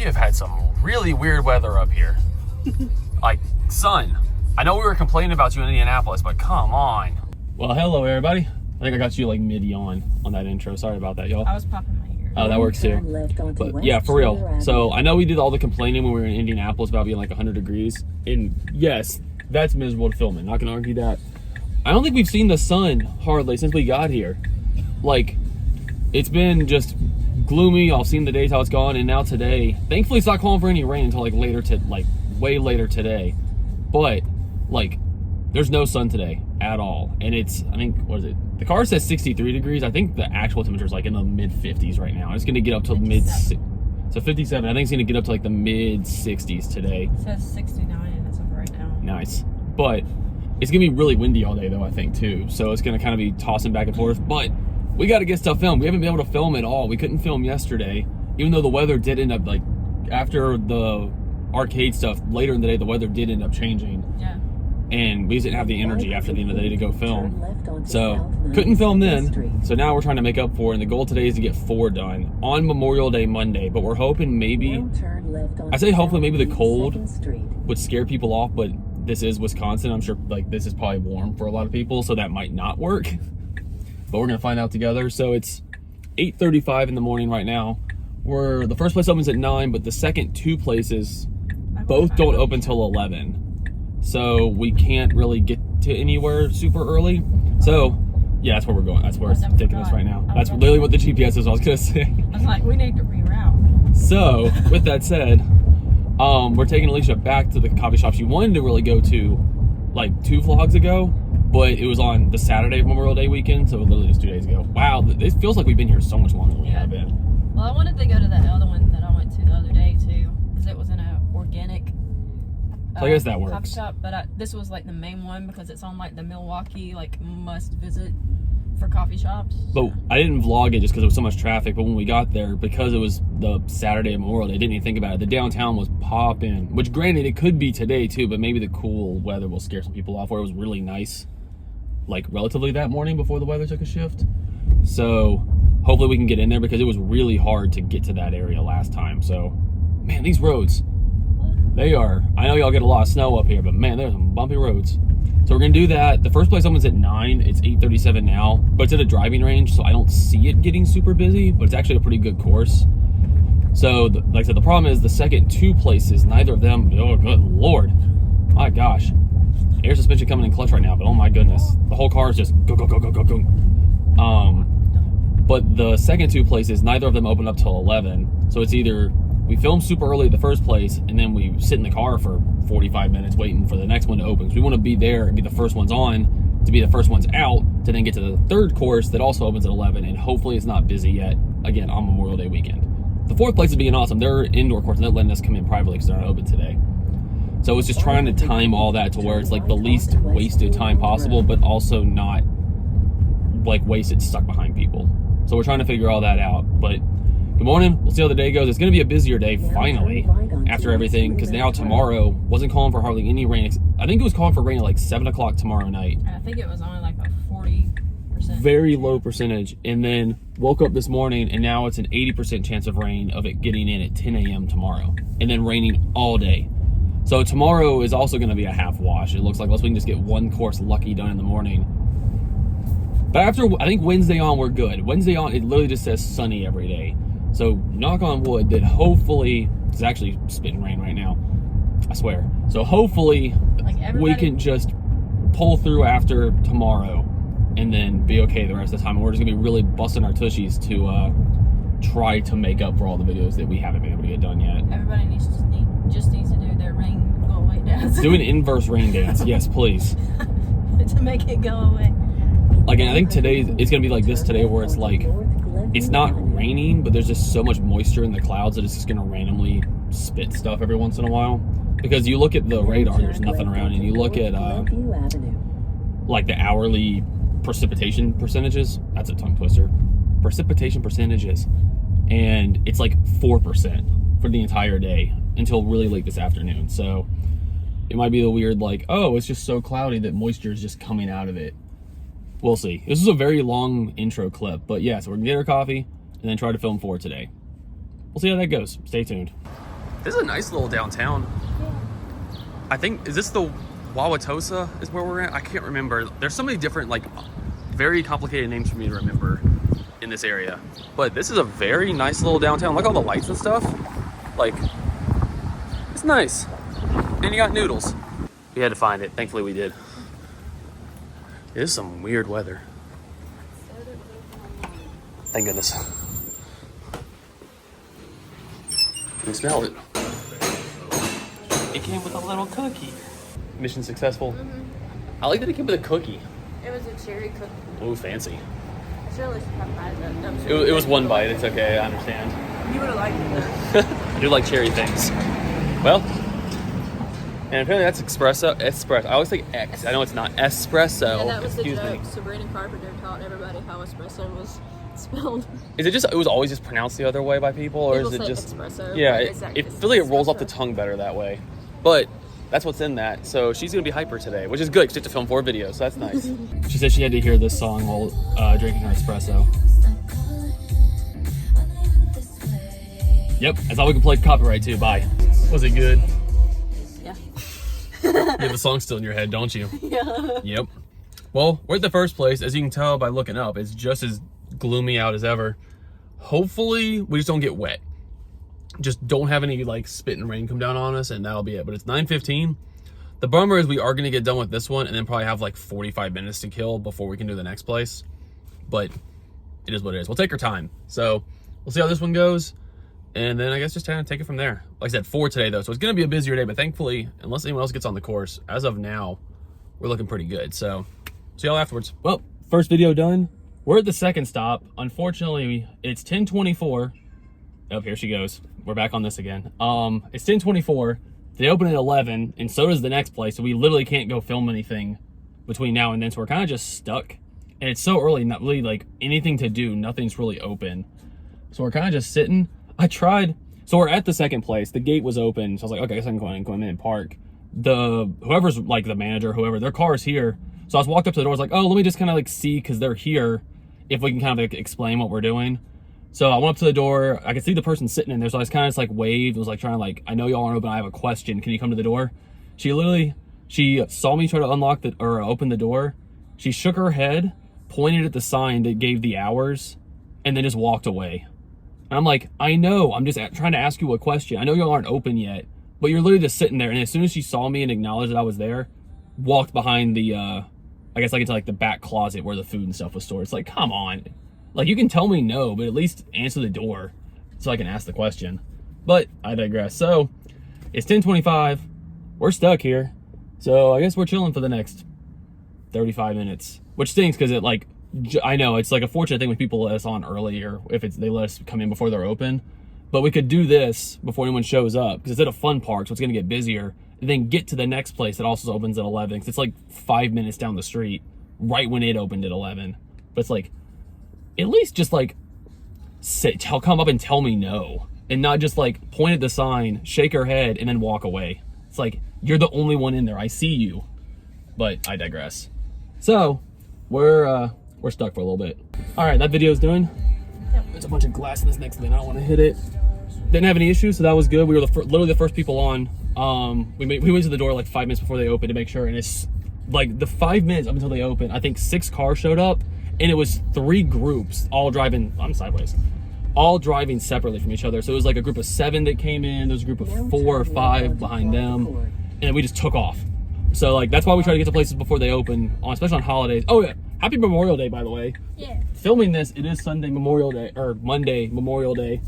have had some really weird weather up here. Like, sun. I know we were complaining about you in Indianapolis, but come on. Well, hello, everybody. I think I got you like mid-yawn on that intro. Sorry about that, y'all. I was popping my ear. Oh, that works too. But yeah, for real. So I know we did all the complaining when we were in Indianapolis about being like 100 degrees. And yes, that's miserable to film in. Not gonna argue that. I don't think we've seen the sun hardly since we got here. Like, it's been just gloomy. I've seen the days how it's gone, and now today, thankfully it's not calling for any rain until like way later today. But like, there's no sun today at all. And it's, I think, what is it? The car says 63 degrees. I think the actual temperature is like in the mid 50s right now. It's gonna get up to so 57. I think it's gonna get up to like the mid 60s today. It says 69 as of right now. Nice. But it's gonna be really windy all day though, I think too. So it's gonna kind of be tossing back and forth. But we gotta get stuff filmed. We haven't been able to film at all. We couldn't film yesterday, even though the weather did end up, like, after the arcade stuff, later in the day, the weather did end up changing. Yeah. And we just didn't have the energy after the end of the day to go film. So couldn't film then. So now we're trying to make up for it. And the goal today is to get 4 done on Memorial Day Monday. But we're hoping maybe, I say hopefully maybe the cold would scare people off, but this is Wisconsin. I'm sure like this is probably warm for a lot of people, so that might not work. But we're gonna find out together. So it's 8:35 in the morning right now. The first place opens at 9, but the second 2 places both don't open till 11. So we can't really get to anywhere super early. So yeah, that's where we're going. That's where it's taking us right now. That's literally what the GPS is. I was gonna say. I was like, we need to reroute. So with that said, we're taking Alicia back to the coffee shop she wanted to really go to like 2 vlogs ago, but it was on the Saturday of Memorial Day weekend, so literally just 2 days ago. Wow, it feels like we've been here so much longer than we have been. Well, I wanted to go to that other one that I went to the other day too, because it was in an organic so I guess that works. coffee shop, but this was like the main one because it's on like the Milwaukee like must visit for coffee shops. But I didn't vlog it just because there was so much traffic, but when we got there, because it was the Saturday of Memorial Day, I didn't even think about it. The downtown was popping, which granted it could be today too, but maybe the cool weather will scare some people off, where it was really nice like relatively that morning before the weather took a shift. So hopefully we can get in there, because it was really hard to get to that area last time. So man, these roads, they are, I know y'all get a lot of snow up here, but man, there's some bumpy roads. So we're gonna do that. The first place opens at 9. It's 8:37 now, but it's at a driving range, so I don't see it getting super busy, but it's actually a pretty good course. So like I said, the problem is the second 2 places, neither of them, oh good Lord, my gosh. Air suspension coming in clutch right now, but oh my goodness. The whole car is just go, go, go, go, go, go. But the second 2 places, neither of them open up till 11. So it's either we film super early at the first place, and then we sit in the car for 45 minutes waiting for the next one to open. Because we want to be there and be the first ones on, to be the first ones out, to then get to the third course that also opens at 11, and hopefully it's not busy yet, again, on Memorial Day weekend. The 4th place is being awesome. They're indoor courts, and they're letting us come in privately because they're not open today. So it's just trying to time all that to where it's like the least wasted time possible, but also not like wasted stuck behind people. So we're trying to figure all that out. But good morning. We'll see how the day goes. It's going to be a busier day finally after everything, because now tomorrow wasn't calling for hardly any rain. I think it was calling for rain at like 7 o'clock tomorrow night. And I think it was only like a 40%. Very low percentage. And then woke up this morning and now it's an 80% chance of rain, of it getting in at 10 a.m. tomorrow, and then raining all day. So tomorrow is also going to be a half wash. It looks like, unless we can just get 1 course lucky done in the morning. But after, I think Wednesday on, we're good. Wednesday on, it literally just says sunny every day. So knock on wood that hopefully, it's actually spitting rain right now, I swear. So hopefully we can just pull through after tomorrow and then be okay the rest of the time. And we're just gonna be really busting our tushies to try to make up for all the videos that we haven't been able to get done yet. Everybody just needs to do their rain go away dance. Do an inverse rain dance, yes please. To make it go away. Like, and I think today, it's gonna be like this today, where it's like, it's not raining, but there's just so much moisture in the clouds that it's just gonna randomly spit stuff every once in a while. Because you look at the radar, there's nothing around, and you look at like the hourly precipitation percentages, that's a tongue twister, precipitation percentages, and it's like 4% for the entire day until really late this afternoon. So it might be the weird, like, oh, it's just so cloudy that moisture is just coming out of it. We'll see. This is a very long intro clip, but yeah, so we're gonna get our coffee and then try to film 4 today. We'll see how that goes. Stay tuned. This is a nice little downtown. I think, is this the Wauwatosa is where we're at? I can't remember. There's so many different, like, very complicated names for me to remember in this area. But this is a very nice little downtown. Look at all the lights and stuff. Like, it's nice. And you got noodles. We had to find it. Thankfully we did. It is some weird weather. Thank goodness. Can you smell it? It came with a little cookie. Mission successful. I like that it came with a cookie. It was a cherry cookie. Ooh, fancy. I surely should have tried that. It was one bite. It's okay. I understand. You would have liked it. I do like cherry things. Well, and apparently that's espresso. I always think X. I know it's not espresso. Yeah, that was the Excuse joke. me. Sabrina Carpenter taught everybody how espresso was spelled. Is it just? It was always just pronounced the other way by people, or People is it say just? espresso, Yeah, but it feel like it rolls off the tongue better that way. But that's what's in that. So she's gonna be hyper today, which is good because she has to film 4 videos. So that's nice. She said she had to hear this song while drinking her espresso. Yep, that's all we can play copyright too. Bye. Was it good? Yeah. You have the song still in your head, don't you? Yeah. Yep. Well, we're at the first place. As you can tell by looking up, it's just as gloomy out as ever. Hopefully, we just don't get wet. Just don't have any like spit and rain come down on us, and that'll be it. But it's 9:15. The bummer is we are going to get done with this one and then probably have like 45 minutes to kill before we can do the next place. But it is what it is. We'll take our time. So we'll see how this one goes. And then I guess just kind of take it from there. Like I said, 4 today though. So it's going to be a busier day, but thankfully, unless anyone else gets on the course, as of now, we're looking pretty good. So see y'all afterwards. Well, first video done. We're at the second stop. Unfortunately, it's 10:24. Oh, here she goes. We're back on this again. It's 10:24. They open at 11, and so does the next place. So we literally can't go film anything between now and then. So we're kind of just stuck. And it's so early, not really like anything to do. Nothing's really open. So we're kind of just sitting. I tried. So we're at the second place. The gate was open. So I was like, okay, I guess I can go in and park. Whoever's like the manager, whoever, their car is here. So I was walked up to the door. I was like, oh, let me just kind of like see, because they're here, if we can kind of like explain what we're doing. So I went up to the door. I could see the person sitting in there. So I was kind of just like waved. Was like trying to like, I know y'all aren't open. I have a question. Can you come to the door? She saw me try to unlock or open the door. She shook her head, pointed at the sign that gave the hours, and then just walked away. And I'm like, I know, I'm just trying to ask you a question. I know y'all aren't open yet, but you're literally just sitting there. And as soon as she saw me and acknowledged that I was there, walked behind the, I guess like into like the back closet where the food and stuff was stored. It's like, come on. Like, you can tell me no, but at least answer the door so I can ask the question. But I digress. So it's 10:25. We're stuck here. So I guess we're chilling for the next 35 minutes, which stinks because it like, I know it's like a fortunate thing when people let us on early, or if they let us come in before they're open. But we could do this before anyone shows up because it's at a fun park, so it's going to get busier. And then get to the next place that also opens at 11 because it's like 5 minutes down the street right when it opened at 11. But it's like, at least just like come up and tell me no, and not just like point at the sign, shake her head, and then walk away. It's like, you're the only one in there. I see you. But I digress. So we're stuck for a little bit. All right, that video's done. Yep. There's a bunch of glass in this next bin. I don't want to hit it. Didn't have any issues, so that was good. We were literally the first people on. We went to the door like 5 minutes before they opened to make sure, and it's like the 5 minutes up until they opened, I think 6 cars showed up, and it was 3 groups all driving. I'm sideways. All driving separately from each other. So it was like a group of 7 that came in. There was a group of 4 or 5 behind them, and then we just took off. So like that's why we try to get to places before they open, especially on holidays. Oh yeah, happy Memorial Day, by the way. Yeah. Filming this, it is Sunday Memorial Day, or Monday Memorial Day.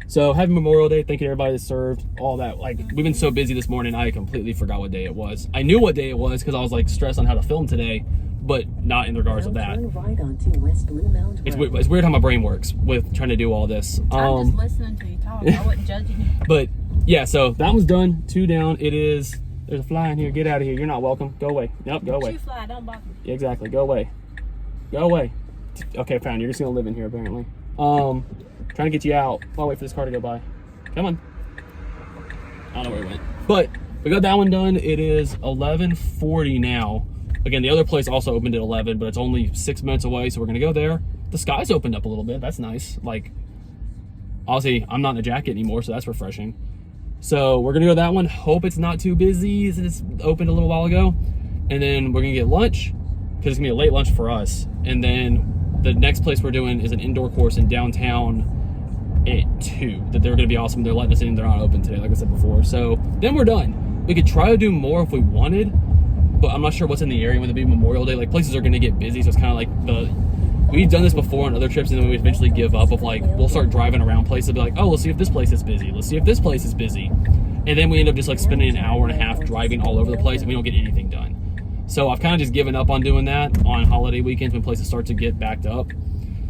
So happy Memorial Day. Thank you to everybody that served, all that. Like, we've been so busy this morning, I completely forgot what day it was. I knew what day it was because I was like stressed on how to film today, but not in regards of that. Right onto West Blue Mound Road. It's weird how my brain works with trying to do all this. I'm just listening to you talk. I wasn't judging you. But yeah, so that one's done. 2 down. There's a fly in here. Get out of here. You're not welcome. Go away. Nope, go away. You fly, don't bother me. Yeah, exactly. Go away. Go away. Okay, fine. You're just gonna live in here apparently. Trying to get you out. I'll wait for this car to go by. Come on. I don't know where it went. But we got that one done. It is 11:40 now. Again, the other place also opened at 11, but it's only 6 minutes away, so we're gonna go there. The sky's opened up a little bit. That's nice. Like, obviously, I'm not in a jacket anymore, so that's refreshing. So we're gonna go to that one. Hope it's not too busy since it's opened a little while ago. And then we're gonna get lunch because it's gonna be a late lunch for us. And then the next place we're doing is an indoor course in downtown at 2. That they're gonna be awesome. They're letting us in. They're not open today, like I said before. So then we're done. We could try to do more if we wanted, but I'm not sure what's in the area when it be Memorial Day. Like places are gonna get busy, so it's kind of like we've done this before on other trips, and then we eventually give up of like, we'll start driving around places and be like, oh, let's see if this place is busy. Let's see if this place is busy. And then we end up just like spending an hour and a half driving all over the place and we don't get anything done. So I've kind of just given up on doing that on holiday weekends when places start to get backed up.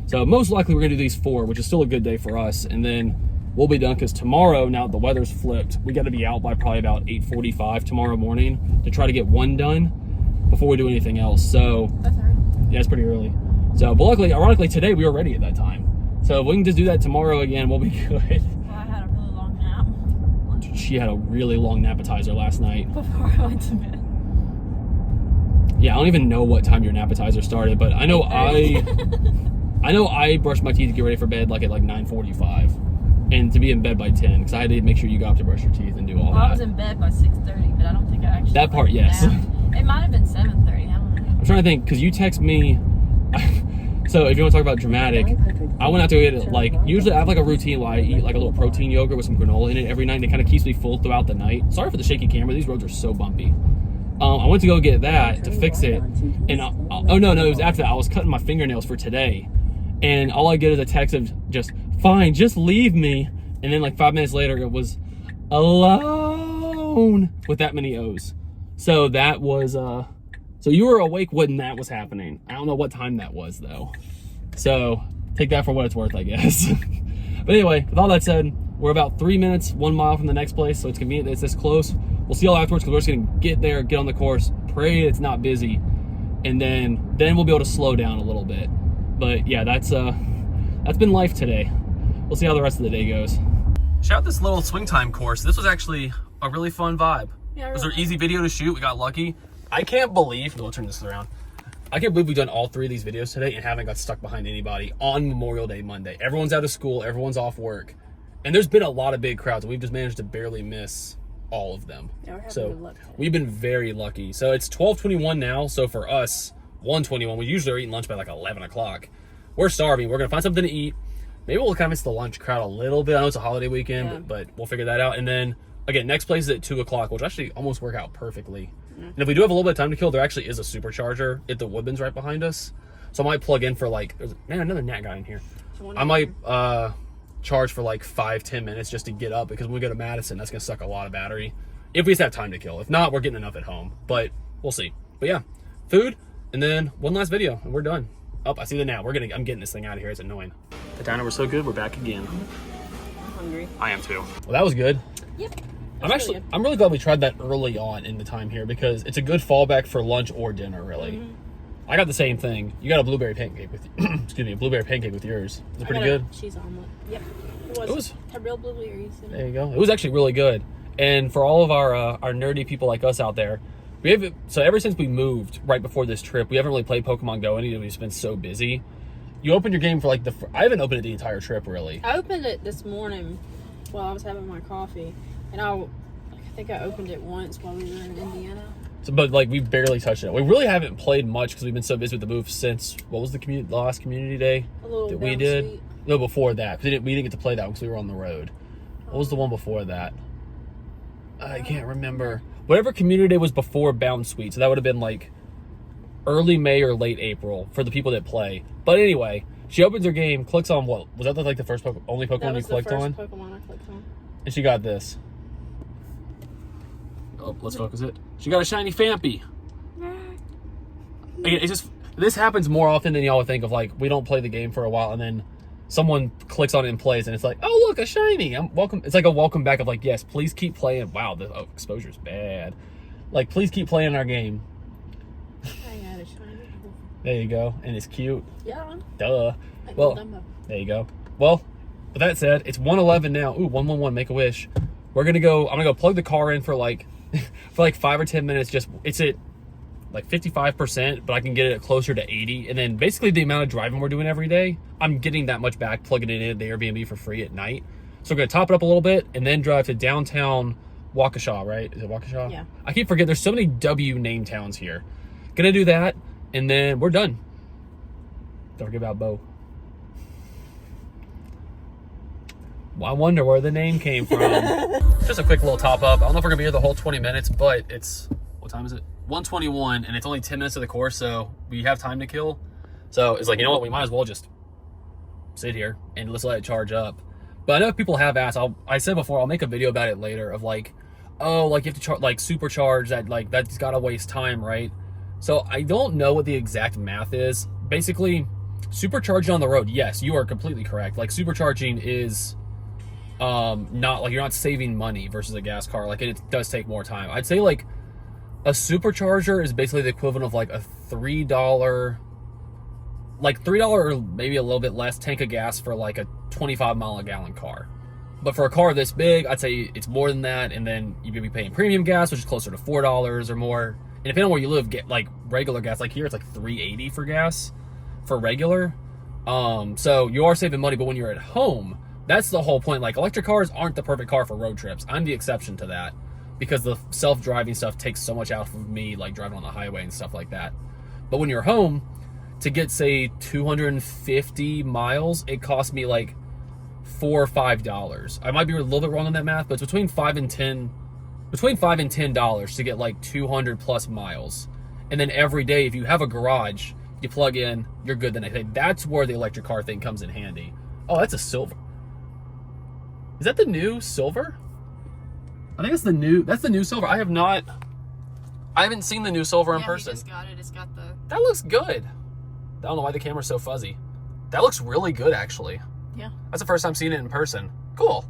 So most likely we're gonna do these 4, which is still a good day for us. And then we'll be done because tomorrow, now the weather's flipped, we gotta be out by probably about 8:45 tomorrow morning to try to get 1 done before we do anything else. So That's early. yeah, it's pretty early. So, but luckily, ironically, today we were ready at that time. So if we can just do that tomorrow again, we'll be good. Well, I had a really long nap. She had a really long appetizer last night. Before I went to bed. Yeah, I don't even know what time your appetizer started, but I know I brushed my teeth to get ready for bed like at like 9:45, and to be in bed by 10 because I had to make sure you got up to brush your teeth and do all Well, that. I was in bed by 6:30, but I don't think I actually. That part, yes. It might have been 7:30. I don't know. I'm trying to think because you text me. So if you want to talk about dramatic, I went out to get it. Like usually I have like a routine where I eat like a little protein yogurt with some granola in it every night. And it kind of keeps me full throughout the night. Sorry for the shaky camera. These roads are so bumpy. I went to go get that to fix it, and oh no, it was after that. I was cutting my fingernails for today, and all I get is a text of just fine, just leave me. And then like 5 minutes later, it was alone with that many O's. So that was So you were awake when that was happening. I don't know what time that was though. So take that for what it's worth, I guess. But anyway, with all that said, we're about 3 minutes, 1 mile from the next place, so it's convenient that it's this close. We'll see y'all afterwards because we're just gonna get there, get on the course, pray it's not busy, and then we'll be able to slow down a little bit. But yeah, that's been life today. We'll see how the rest of the day goes. Shout out this little swing time course. This was actually a really fun vibe. Yeah, it was an easy video to shoot. We got lucky. I can't believe, we'll turn this around. I can't believe we've done all 3 of these videos today and haven't got stuck behind anybody on Memorial Day Monday. Everyone's out of school, everyone's off work. And there's been a lot of big crowds and we've just managed to barely miss all of them. Yeah, we're having so good luck today. we've been very lucky. So it's 12:21 now. So for us, 1:21, we usually are eating lunch by like 11 o'clock. We're starving. We're gonna find something to eat. Maybe we'll kind of miss the lunch crowd a little bit. I know it's a holiday weekend, Yeah. but we'll figure that out. And then again, next place is at 2 o'clock, which actually almost work out perfectly. And if we do have a little bit of time to kill, there actually is a supercharger at the Woodman's right behind us. So I might plug in for like, man, another gnat guy in here. I might charge for like 5-10 minutes just to get up, because when we go to Madison, that's gonna suck a lot of battery. If we just have time to kill. If not, we're getting enough at home, but we'll see. But yeah, food, and then one last video, and we're done. Oh, I see the gnat. I'm getting this thing out of here. It's annoying. The diner was so good. We're back again. I'm hungry. I am too. Well, that was good. Yep. I'm really glad we tried that early on in the time here, because it's a good fallback for lunch or dinner, really. Mm-hmm. I got the same thing. You got a blueberry pancake with excuse me, a blueberry pancake with yours. Is it pretty good? Cheese omelet. Yep. It was had real blueberries. There you go. It was actually really good. And for all of our nerdy people like us out there, so ever since we moved right before this trip, we haven't really played Pokemon Go any. We've just been so busy. You opened your game for like I haven't opened it the entire trip really. I opened it this morning while I was having my coffee, and I think I opened it once while we were in Indiana. So, but like we barely touched it. We really haven't played much because we've been so busy with the move since what was the last community day that we did? Sweet. No, before that, because we didn't get to play that because we were on the road. What was the one before that? I can't remember. Whatever community day was before Bound Sweet, so that would have been like early May or late April for the people that play. But anyway, she opens her game, clicks on what was that like the first only Pokemon you clicked on? That was the first Pokemon I clicked on. And she got this. Oh, let's focus it. She got a shiny Fampy. Again, it's just, this happens more often than y'all would think of. Like, we don't play the game for a while and then someone clicks on it and plays and it's like, oh look, a shiny. I'm welcome. It's like a welcome back of like, yes, please keep playing. Wow, the exposure's bad. Like, please keep playing our game. I got a shiny. There you go. And it's cute. Yeah. Duh. Like Well, Dumbo. there you go. Well, with that said, it's 1:11 now. Ooh, 111, make a wish. I'm gonna go plug the car in for like 5 or 10 minutes. Just, it's at like 55%, but I can get it closer to 80. And then basically the amount of driving we're doing every day, I'm getting that much back, plugging it in the Airbnb for free at night. So we're gonna top it up a little bit and then drive to downtown Waukesha, right? Is it Waukesha? Yeah. I keep forgetting there's so many W name towns here. Gonna do that and then we're done. Don't forget about Bo. Well, I wonder where the name came from. Just a quick little top up. I don't know if we're gonna be here the whole 20 minutes, but it's, what time is it? 1:21 and it's only 10 minutes of the course, so we have time to kill. So it's like, you know what, we might as well just sit here and let's let it charge up. But I know people have asked, I said before, I'll make a video about it later of like, oh, like you have to like supercharge that, like that's gotta waste time, right? So I don't know what the exact math is. Basically, supercharging on the road, yes, you are completely correct. Like supercharging is not like, you're not saving money versus a gas car. Like it does take more time. I'd say like a supercharger is basically the equivalent of like a $3, like $3 or maybe a little bit less tank of gas for like a 25 mile a gallon car. But for a car this big, I'd say it's more than that. And then you could be paying premium gas, which is closer to $4 or more. And depending on where you live, get like regular gas, like here it's like $3.80 for gas for regular. So you are saving money, but when you're at home, that's the whole point. Like electric cars aren't the perfect car for road trips. I'm the exception to that because the self-driving stuff takes so much out of me, like driving on the highway and stuff like that. But when you're home, to get say 250 miles, it costs me like $4 or $5. I might be a little bit wrong on that math, but it's between $5 and $10 to get like 200 plus miles. And then every day, if you have a garage, you plug in, you're good the next day. That's where the electric car thing comes in handy. Oh, that's a silver. Is that the new silver? I think that's the new silver. I haven't seen the new silver in person. Yeah, just got it. It's got the... That looks good. I don't know why the camera's so fuzzy. That looks really good, actually. Yeah. That's the first time seeing it in person. Cool.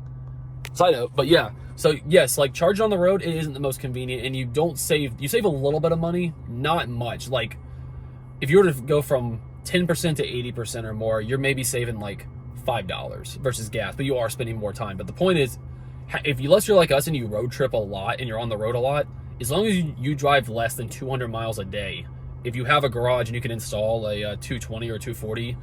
Side note, but yeah. So yes, like charging on the road, it isn't the most convenient, and you save a little bit of money, not much. Like if you were to go from 10% to 80% or more, you're maybe saving like $5 versus gas, but you are spending more time. But the point is, unless you're like us and you road trip a lot and you're on the road a lot, as long as you drive less than 200 miles a day, if you have a garage and you can install a 220 or 240,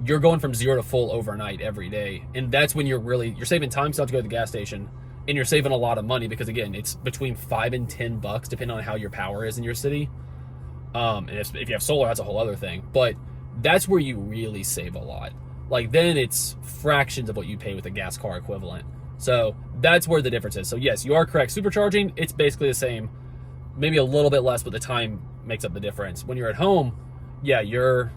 you're going from 0 to full overnight every day. And that's when you're saving time, so you have to go to the gas station, and you're saving a lot of money because again, it's between $5 and $10 depending on how your power is in your city. And if you have solar, that's a whole other thing. But that's where you really save a lot. Like then it's fractions of what you pay with a gas car equivalent. So that's where the difference is. So yes, you are correct. Supercharging, it's basically the same, maybe a little bit less, but the time makes up the difference. When you're at home, yeah, you're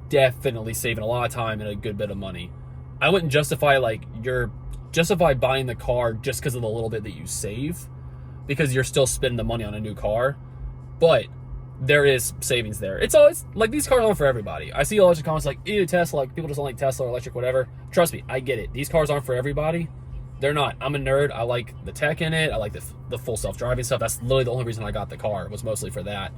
definitely saving a lot of time and a good bit of money. I wouldn't justify buying the car just because of the little bit that you save, because you're still spending the money on a new car. But there is savings there. It's always like these cars aren't for everybody. I see a lot of comments like, ew, Tesla, like people just don't like Tesla or electric, whatever. Trust me, I get it. These cars aren't for everybody. They're not. I'm a nerd. I like the tech in it. I like the full self-driving stuff. That's literally the only reason I got the car, was mostly for that.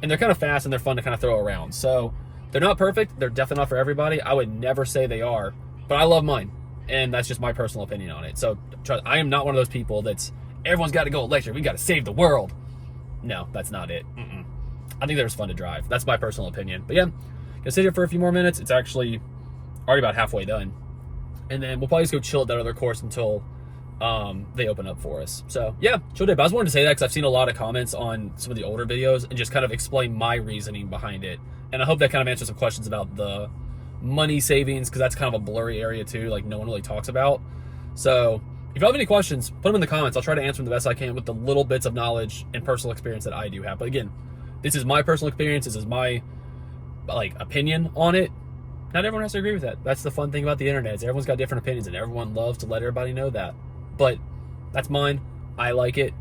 And they're kind of fast and they're fun to kind of throw around. So they're not perfect. They're definitely not for everybody. I would never say they are, but I love mine. And that's just my personal opinion on it. So I am not one of those people that's, everyone's got to go electric. We got to save the world. No, that's not it. I think they're just fun to drive. That's my personal opinion. But yeah, gonna sit here for a few more minutes. It's actually already about halfway done. And then we'll probably just go chill at that other course until they open up for us. So yeah, chill day. But I just wanted to say that because I've seen a lot of comments on some of the older videos and just kind of explain my reasoning behind it. And I hope that kind of answers some questions about the money savings, because that's kind of a blurry area too, like no one really talks about. So if you have any questions, put them in the comments. I'll try to answer them the best I can with the little bits of knowledge and personal experience that I do have. But again, this is my personal experience. This is my opinion on it. Not everyone has to agree with that. That's the fun thing about the internet, is everyone's got different opinions and everyone loves to let everybody know that. But that's mine. I like it,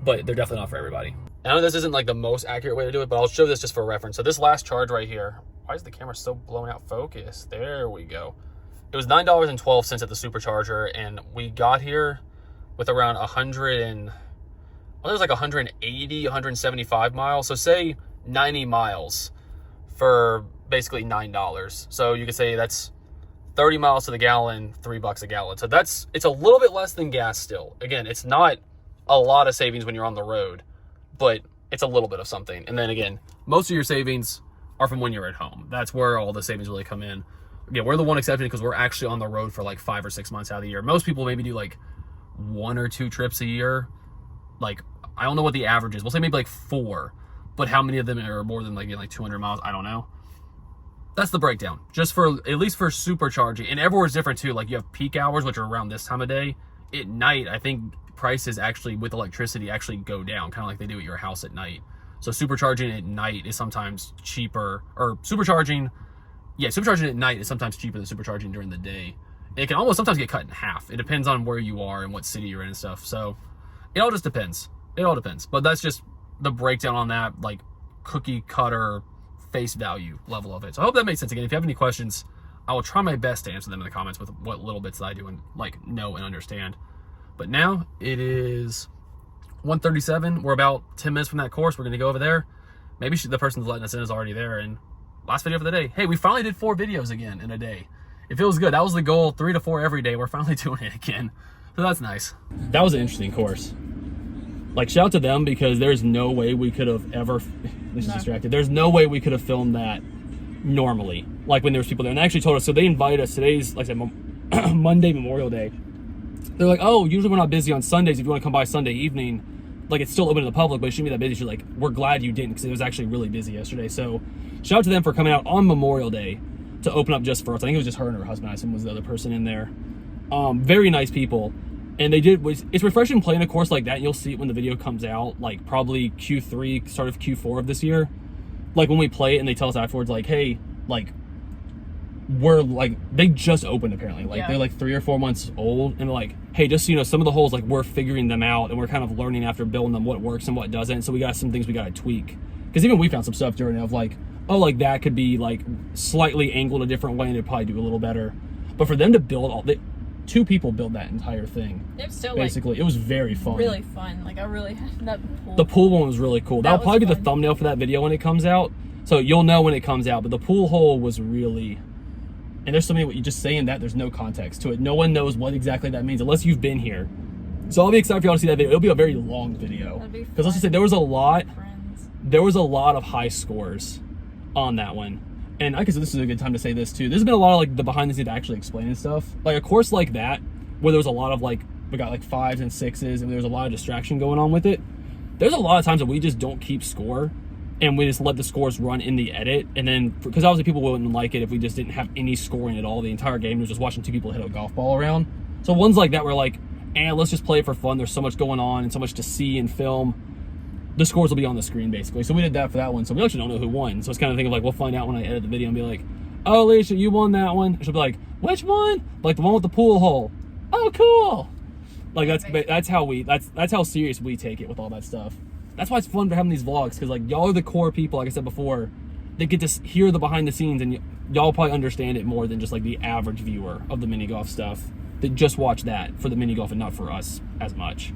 but they're definitely not for everybody. I know this isn't like the most accurate way to do it, but I'll show this just for reference. So this last charge right here, why is the camera so blown out focus? There we go. It was $9.12 at the supercharger, and we got here with around 180, 175 miles. So say 90 miles for basically $9. So you could say that's 30 miles to the gallon, $3 a gallon. So it's a little bit less than gas still. Again, it's not a lot of savings when you're on the road, but it's a little bit of something. And then again, most of your savings are from when you're at home. That's where all the savings really come in. yeah, we're the one exception because we're actually on the road for like 5 or 6 months out of the year. Most people maybe do like 1 or 2 trips a year. Like, I don't know what the average is. We'll say maybe like 4, but how many of them are more than like 200 miles? I don't know. That's the breakdown. Just for, at least for supercharging. And everywhere's different too. Like, you have peak hours, which are around this time of day. At night, I think prices actually, with electricity, actually go down, kind of like they do at your house at night. So supercharging at night is sometimes cheaper, or supercharging at night is sometimes cheaper than supercharging during the day. It can almost sometimes get cut in half. It depends on where you are and what city you're in and stuff. So it all just depends. It all depends. But that's just the breakdown on that, like, cookie cutter face value level of it. So I hope that makes sense. Again, if you have any questions, I will try my best to answer them in the comments with what little bits that I do and like know and understand. But now it is 1:37. We're about 10 minutes from that course. We're going to go over there. Maybe the person that's letting us in is already there. And last video for the day. Hey, we finally did 4 videos again in a day. It feels good. That was the goal, 3 to 4 every day. We're finally doing it again. So that's nice. That was an interesting course. Like, shout out to them, because there's no way we could have ever, this is distracted. There's no way we could have filmed that normally. Like, when there was people there. And they actually told us, so they invited us, today's, like I said, Monday, Memorial Day. They're like, oh, usually we're not busy on Sundays. If you want to come by Sunday evening, like, it's still open to the public, but it shouldn't be that busy. She's like, we're glad you didn't, because it was actually really busy yesterday. So shout out to them for coming out on Memorial Day to open up just for us. I think it was just her and her husband. I assume was the other person in there. Very nice people. And they did, it's refreshing playing a course like that. And you'll see it when the video comes out, like probably Q3, start of Q4 of this year. Like, when we play it and they tell us afterwards, like, hey, like, we're like, they just opened apparently. Like, they're like 3 or 4 months old. And like, hey, just so you know, some of the holes, like, we're figuring them out and we're kind of learning after building them what works and what doesn't. So we got some things we got to tweak. Because even we found some stuff during it of like, oh, like that could be like slightly angled a different way and it'd probably do a little better. But for them to build all, 2 people build that entire thing. It was still basically, like, it was very fun. Really fun. Like, I really that pool. The pool one was really cool. That'll probably be the thumbnail for that video when it comes out. So you'll know when it comes out. But the pool hole was really, and there's so many, you just saying that, there's no context to it. No one knows what exactly that means unless you've been here. So I'll be excited for y'all to see that video. It'll be a very long video. Because let's just say there was a lot of high scores on that one. And I guess this is a good time to say this too. There's been a lot of like the behind the scenes actually explaining stuff. Like a course like that, where there was a lot of like, we got like 5s and 6s and there's a lot of distraction going on with it. There's a lot of times that we just don't keep score and we just let the scores run in the edit. And then, because obviously people wouldn't like it if we just didn't have any scoring at all. The entire game was just watching 2 people hit a golf ball around. So ones like that were like, let's just play it for fun. There's so much going on and so much to see and film. The scores will be on the screen basically. So we did that for that one. So we actually don't know who won. So it's kind of thing of like, we'll find out when I edit the video and be like, oh, Alicia, you won that one. And she'll be like, which one? Like the one with the pool hole. Oh, cool. Like that's how serious we take it with all that stuff. That's why it's fun for having these vlogs, because like y'all are the core people, like I said before, that get to hear the behind the scenes, and y'all probably understand it more than just like the average viewer of the mini golf stuff that just watch that for the mini golf and not for us as much.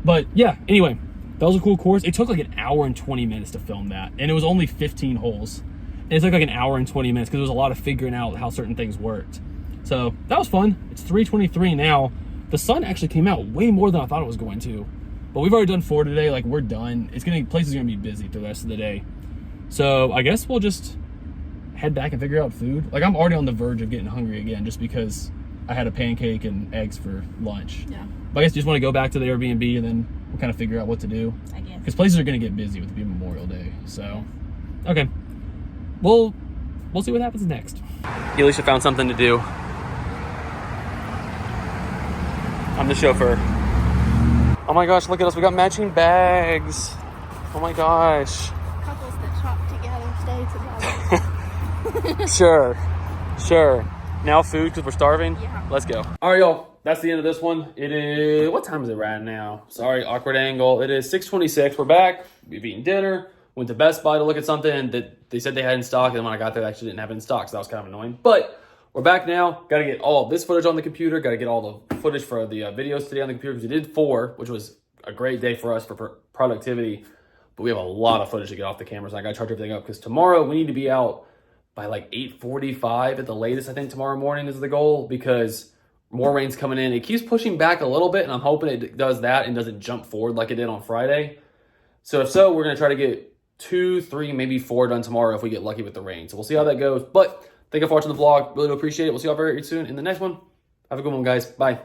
But yeah, anyway, that was a cool course. It took like an hour and 20 minutes to film that, and it was only 15 holes. And it took like an hour and 20 minutes because there was a lot of figuring out how certain things worked. So that was fun. It's 3:23 now. The sun actually came out way more than I thought it was going to. But we've already done 4 today. Like, we're done. Places are gonna be busy for the rest of the day. So I guess we'll just head back and figure out food. Like, I'm already on the verge of getting hungry again just because I had a pancake and eggs for lunch. Yeah. But I guess just want to go back to the Airbnb and then we'll kind of figure out what to do. I guess. Because places are gonna get busy with it being Memorial Day. So, okay. We'll see what happens next. Alicia found something to do. I'm the chauffeur. Oh my gosh, look at us. We got matching bags. Oh my gosh. Couples that shop together stay together. Sure. Now food because we're starving? Yeah. Let's go. All right, y'all. That's the end of this one. It is, what time is it right now? Sorry, awkward angle. It is 6:26. We're back. We've eaten dinner. Went to Best Buy to look at something that they said they had in stock. And then when I got there, they actually didn't have it in stock. So that was kind of annoying. But we're back now. Got to get all this footage on the computer. Got to get all the footage for the videos today on the computer because we did 4, which was a great day for us for productivity. But we have a lot of footage to get off the cameras. And I got to charge everything up because tomorrow we need to be out by like 8:45 at the latest. I think tomorrow morning is the goal because more rain's coming in. It keeps pushing back a little bit, and I'm hoping it does that and doesn't jump forward like it did on Friday. So if so, we're going to try to get 2, 3, maybe 4 done tomorrow if we get lucky with the rain. So we'll see how that goes. But Thank you for watching the vlog. Really do appreciate it. We'll see you all very soon in the next one. Have a good one, guys. Bye.